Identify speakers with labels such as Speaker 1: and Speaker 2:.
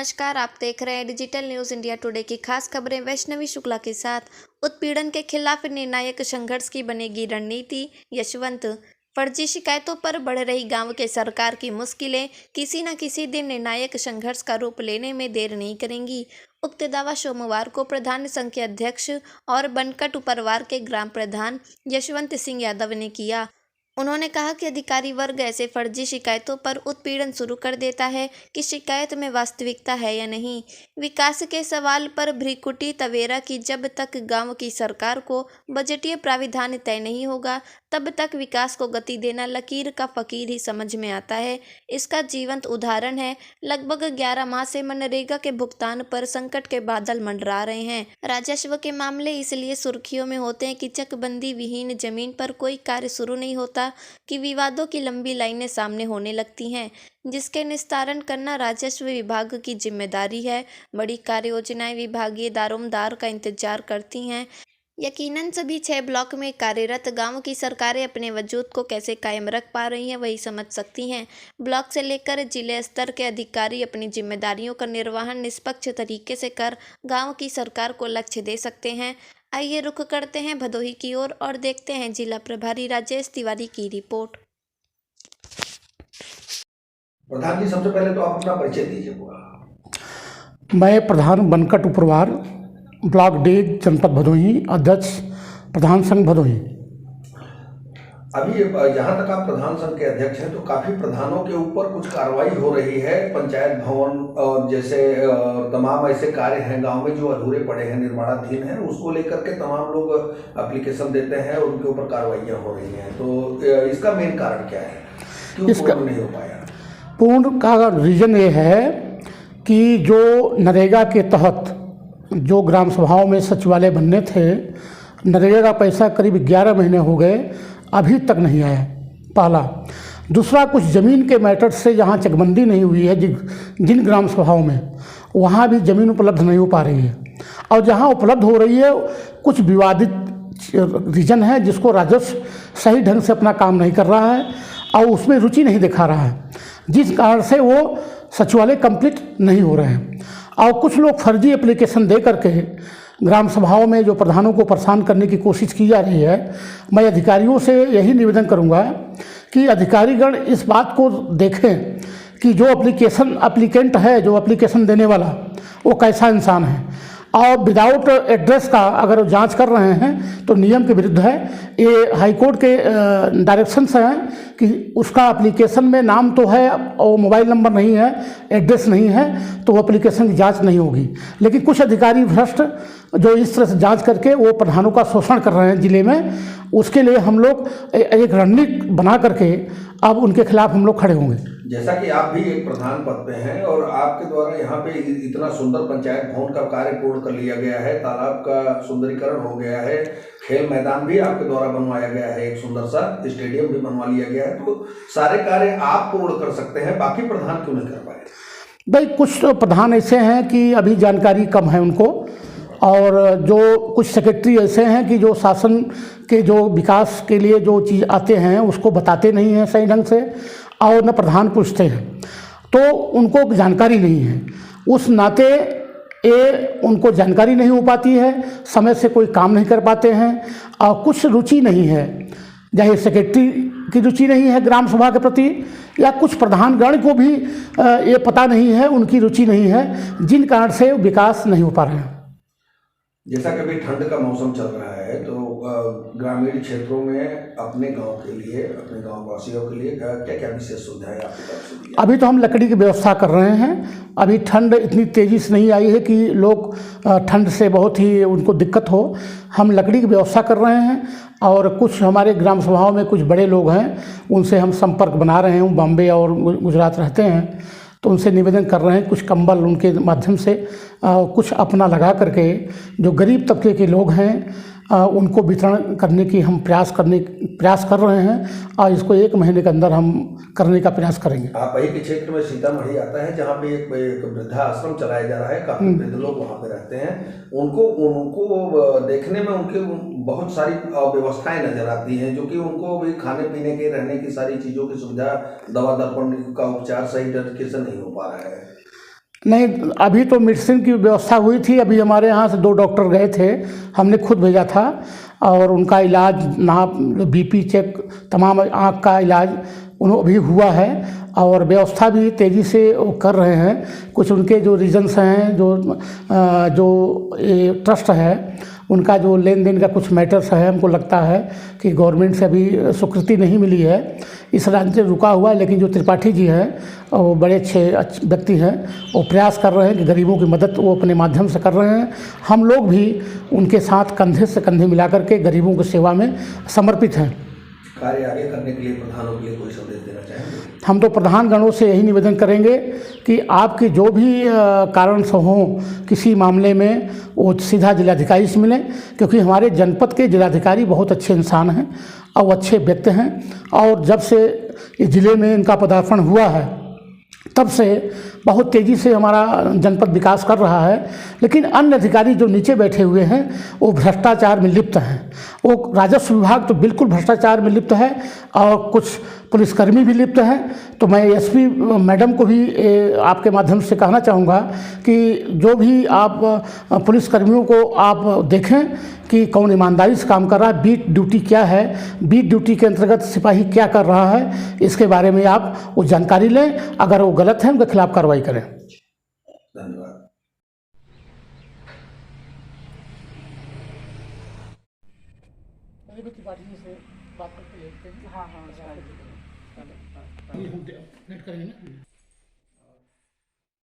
Speaker 1: नमस्कार, आप देख रहे हैं डिजिटल न्यूज़ इंडिया टुडे की खास खबरें वैष्णवी शुक्ला के साथ। उत्पीड़न के खिलाफ निर्णायक संघर्ष की बनेगी रणनीति। यशवंत। फर्जी शिकायतों पर बढ़ रही गांव के सरकार की मुश्किलें किसी न किसी दिन निर्णायक संघर्ष का रूप लेने में देर नहीं करेंगी। उक्त दावा सोमवार को प्रधान संघ के अध्यक्ष और बनकट उपरवार के ग्राम प्रधान यशवंत सिंह यादव ने किया। उन्होंने कहा कि अधिकारी वर्ग ऐसे फर्जी शिकायतों पर उत्पीड़न शुरू कर देता है कि शिकायत में वास्तविकता है या नहीं। विकास के सवाल पर भ्रिकुटी तवेरा की जब तक गांव की सरकार को बजटीय प्राविधान तय नहीं होगा तब तक विकास को गति देना लकीर का फकीर ही समझ में आता है। इसका जीवंत उदाहरण है। लगभग 11 माह से मनरेगा के भुगतान पर संकट के बादल मंडरा रहे हैं। राजस्व के मामले इसलिए सुर्खियों में होते हैं कि चकबंदी विहीन जमीन पर कोई कार्य शुरू नहीं होता कि विवादों की लंबी लाइनें सामने होने लगती हैं, जिसके निस्तारण करना राजस्व विभाग की जिम्मेदारी है। बड़ी कार्य योजनाएं विभागीय दारोमदार का इंतजार करती हैं। यकीनन सभी 6 ब्लॉक में कार्यरत गांव की सरकारें अपने वजूद को कैसे कायम रख पा रही हैं वही समझ सकती हैं। ब्लॉक से लेकर जिले स्तर के अधिकारी अपनी जिम्मेदारियों का निर्वहन निष्पक्ष तरीके से कर गांव की सरकार को लक्ष्य दे सकते हैं। आइए रुख करते हैं भदोही की ओर और देखते हैं जिला प्रभारी राजेश तिवारी की रिपोर्ट।
Speaker 2: प्रधान जी, सबसे पहले तो आप अपना परिचय दीजिए पूरा।
Speaker 3: मैं प्रधान बनकट उपरवार ब्लॉक डी जनपद भदोही, अध्यक्ष प्रधान संघ भदोही।
Speaker 2: अभी जहाँ तक आप प्रधान संघ के अध्यक्ष हैं तो काफी प्रधानों के ऊपर कुछ कार्रवाई हो रही है। पंचायत भवन और जैसे तमाम ऐसे कार्य हैं गांव में जो अधूरे पड़े हैं, निर्माणाधीन हैं, उसको लेकर के तमाम लोग एप्लीकेशन देते हैं और उनके ऊपर कार्रवाइयाँ हो रही हैं। तो इसका मेन कारण क्या है, क्यों
Speaker 3: इसका
Speaker 2: पूर्ण नहीं हो पाया?
Speaker 3: पूर्ण का रीज़न ये है कि जो नरेगा के तहत जो ग्राम सभाओं में सचिवालय बनने थे, नरेगा का पैसा करीब 11 महीने हो गए, अभी तक नहीं आया, पहला। दूसरा, कुछ ज़मीन के मैटर से जहाँ चकबंदी नहीं हुई है जिन ग्राम सभाओं में, वहाँ भी ज़मीन उपलब्ध नहीं हो पा रही है। और जहाँ उपलब्ध हो रही है कुछ विवादित रीजन है जिसको राजस्व सही ढंग से अपना काम नहीं कर रहा है और उसमें रुचि नहीं दिखा रहा है, जिस कारण से वो सचिवालय कंप्लीट नहीं हो रहे हैं। और कुछ लोग फर्जी एप्लीकेशन दे करके ग्राम सभाओं में जो प्रधानों को परेशान करने की कोशिश की जा रही है। मैं अधिकारियों से यही निवेदन करूंगा कि अधिकारीगण इस बात को देखें कि जो एप्लीकेंट है, जो एप्लीकेशन देने वाला, वो कैसा इंसान है। और विदाउट एड्रेस का अगर जांच कर रहे हैं तो नियम के विरुद्ध है। ये हाईकोर्ट के डायरेक्शंस हैं कि उसका एप्लीकेशन में नाम तो है और मोबाइल नंबर नहीं है, एड्रेस नहीं है, तो वो एप्लीकेशन की जांच नहीं होगी। लेकिन कुछ अधिकारी भ्रष्ट जो इस तरह से जांच करके वो प्रधानों का शोषण कर रहे हैं जिले में, उसके लिए हम लोग एक रणनीति बना करके अब उनके खिलाफ हम लोग खड़े होंगे।
Speaker 2: जैसा कि आप भी एक प्रधान पद पे हैं और आपके द्वारा यहाँ पे इतना सुंदर पंचायत भवन का कार्य पूर्ण कर लिया गया है, तालाब का सुंदरीकरण हो गया है, खेल मैदान भी आपके द्वारा बनवाया गया है, एक सुंदर सा स्टेडियम भी बनवा लिया गया है, तो सारे कार्य आप पूर्ण कर सकते हैं, बाकी प्रधान क्यों नहीं कर पाए?
Speaker 3: भाई, कुछ प्रधान ऐसे हैं कि अभी जानकारी कम है उनको, और जो कुछ सेक्रेटरी ऐसे हैं कि जो शासन के जो विकास के लिए जो चीज़ आते हैं उसको बताते नहीं हैं सही ढंग से, और न प्रधान पूछते हैं, तो उनको जानकारी नहीं है। उस नाते उनको जानकारी नहीं हो पाती है, समय से कोई काम नहीं कर पाते हैं, और कुछ रुचि नहीं है, चाहे सेक्रेटरी की रुचि नहीं है ग्राम सभा के प्रति, या कुछ प्रधानगण को भी ये पता नहीं है, उनकी रुचि नहीं है, जिन कारण से विकास नहीं हो पा रहे हैं।
Speaker 2: जैसा कि अभी ठंड का मौसम चल रहा है तो ग्रामीण क्षेत्रों में अपने गांव के लिए, अपने गांव वासियों के लिए क्या क्या विशेष सुविधाएं आपकी तरफ से दी?
Speaker 3: अभी तो हम लकड़ी की व्यवस्था कर रहे हैं। अभी ठंड इतनी तेज़ी से नहीं आई है कि लोग ठंड से बहुत ही उनको दिक्कत हो। हम लकड़ी की व्यवस्था कर रहे हैं, और कुछ हमारे ग्राम सभाओं में कुछ बड़े लोग हैं, उनसे हम संपर्क बना रहे हैं, बॉम्बे और गुजरात रहते हैं, तो उनसे निवेदन कर रहे हैं कुछ कंबल उनके माध्यम से कुछ अपना लगा करके जो गरीब तबके के लोग हैं उनको वितरण करने की हम प्रयास कर रहे हैं, और इसको 1 महीने के अंदर हम करने का प्रयास करेंगे।
Speaker 2: आप वही के क्षेत्र में सीतामढ़ी आता है जहाँ पे एक वृद्धा आश्रम चलाया जा रहा है, काफी वृद्ध लोग वहाँ पे रहते हैं। उनको देखने में उनके बहुत सारी व्यवस्थाएं नजर आती हैं, जो कि उनको भी खाने पीने के, रहने की सारी चीजों की सुविधा, दवा दर्पण का उपचार सही तरीके से नहीं हो पा रहा है।
Speaker 3: नहीं, अभी तो मेडिसिन की व्यवस्था हुई थी। अभी हमारे यहाँ से 2 डॉक्टर गए थे, हमने खुद भेजा था, और उनका इलाज, नाप, बीपी चेक, तमाम आँख का इलाज उन्हों भी हुआ है, और व्यवस्था भी तेज़ी से वो कर रहे हैं। कुछ उनके जो रीजन्स हैं, जो ये ट्रस्ट है, उनका जो लेन देन का कुछ मैटर्स है, हमको लगता है कि गवर्नमेंट से अभी स्वीकृति नहीं मिली है, इस राज्य से रुका हुआ है। लेकिन जो त्रिपाठी जी हैं, वो बड़े अच्छे व्यक्ति हैं, वो प्रयास कर रहे हैं कि गरीबों की मदद वो अपने माध्यम से कर रहे हैं। हम लोग भी उनके साथ कंधे से कंधे मिला करके गरीबों की सेवा में समर्पित हैं।
Speaker 2: कार्य आगे करने के लिए प्रधानों के लिए कोई संदेश देना चाहेंगे?
Speaker 3: हम तो प्रधान गणों से यही निवेदन करेंगे कि आपके जो भी कारण से हों किसी मामले में, वो सीधा जिलाधिकारी से मिलें, क्योंकि हमारे जनपद के जिलाधिकारी बहुत अच्छे इंसान हैं और अच्छे व्यक्ति हैं। और जब से इस ज़िले में इनका पदार्पण हुआ है, तब से बहुत तेज़ी से हमारा जनपद विकास कर रहा है। लेकिन अन्य अधिकारी जो नीचे बैठे हुए हैं, वो भ्रष्टाचार में लिप्त हैं। वो राजस्व विभाग तो बिल्कुल भ्रष्टाचार में लिप्त है, और कुछ पुलिसकर्मी भी लिप्त हैं। तो मैं एसपी मैडम को भी आपके माध्यम से कहना चाहूँगा कि जो भी आप पुलिसकर्मियों को आप देखें कि कौन ईमानदारी से काम कर रहा है, बीट ड्यूटी क्या है, बीट ड्यूटी के अंतर्गत सिपाही क्या कर रहा है, इसके बारे में आप वो जानकारी लें। अगर वो गलत है, उनके खिलाफ कार्रवाई करें।
Speaker 2: धन्यवाद।
Speaker 3: हाँ,